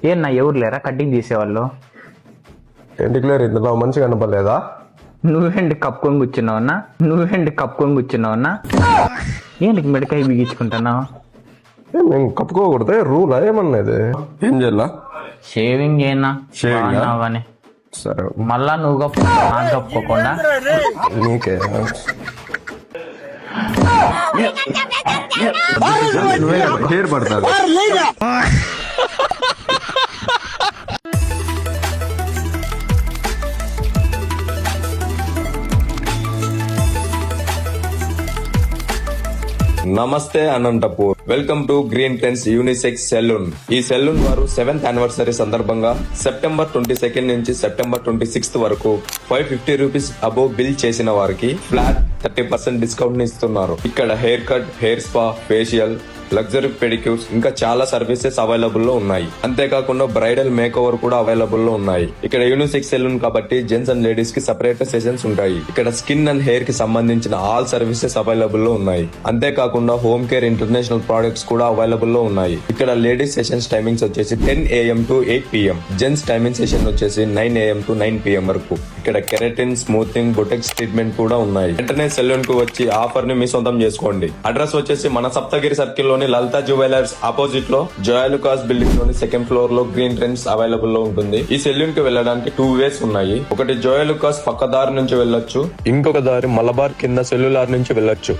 ఏనా ఎవరు లేరా కటింగ్ తీసేవాళ్ళు? ఎందుకు లేరు? ఇందులో మంచిగా కనపడలేదా? నువ్వేంటి కప్పుకొని కూర్చున్నావన్నా? ఏంటికి మెడకాయ బిగించుకుంటున్నావు? మేము కప్పుకోకూడదే రూల్ ఏమన్నా ఇది? ఏం చేయాలా? షేవింగ్ ఏనా కానీ సరే మళ్ళా నువ్వు కప్పుకోకుండా నీకే హెయిర్ పడుతుంది. నమస్తే Anantapur. Welcome to Green Trends unisex salon. ఈ సెలూన్ వారు 7th యానివర్సరీ సందర్భంగా సెప్టెంబర్ 22 నుంచి సెప్టెంబర్ 26 వరకు 550 రూపీస్ అబోవ్ బిల్ చేసిన వారికి ఫ్లాట్ 30% డిస్కౌంట్ ని ఇస్తున్నారు. ఇక్కడ hair cut, hair spa, facial, luxury pedicures ఇంకా చాలా సర్వీసెస్ అవైలబుల్ లో ఉన్నాయి. అంతేకాకుండా బ్రైడల్ మేక్ ఓవర్ కూడా అవైలబుల్ లో ఉన్నాయి. ఇక్కడ యూనిసెక్స్ సెలూన్ కాబట్టి జెంట్స్ అండ్ లేడీస్ కి సెపరేట్ సెషన్స్ ఉంటాయి. ఇక్కడ స్కిన్ అండ్ హెయిర్ కి సంబంధించిన ఆల్ సర్వీసెస్ అవైలబుల్ లో ఉన్నాయి. అంతేకాకుండా హోమ్ కేర్ ఇంటర్నేషనల్ ప్రొడక్ట్స్ కూడా అవైలబుల్ లో ఉన్నాయి. ఇక్కడ లేడీస్ సెషన్స్ టైమింగ్స్ వచ్చేసి 10 AM to 8 PM, gents timing session వచ్చేసి 9 AM to 9 PM వరకు. ఇక్కడ కెరటిన్, స్మూతింగ్, బొటెక్స్ ట్రీట్మెంట్ కూడా ఉన్నాయి. వెంటనే సెలూన్ కు వచ్చి ఆఫర్ ని మీ సొంతం చేసుకోండి. అడ్రస్ వచ్చేసి మన సప్తగిరి సర్కిల్ లోని లలిత జ్యువెలర్స్ ఆపోజిట్ లో జోయాలుకాస్ బిల్డింగ్ లోని 2nd ఫ్లోర్ లో గ్రీన్ ట్రెండ్స్ అవైలబుల్ లో ఉంటుంది. ఈ సెలూన్ కి వెళ్ళడానికి 2 ways ఉన్నాయి. ఒకటి జోయాలుకాస్ పక్క దారి నుంచి వెళ్ళొచ్చు, ఇంకొక దారి మలబార్ కింద సెల్యులార్ నుంచి వెళ్ళొచ్చు.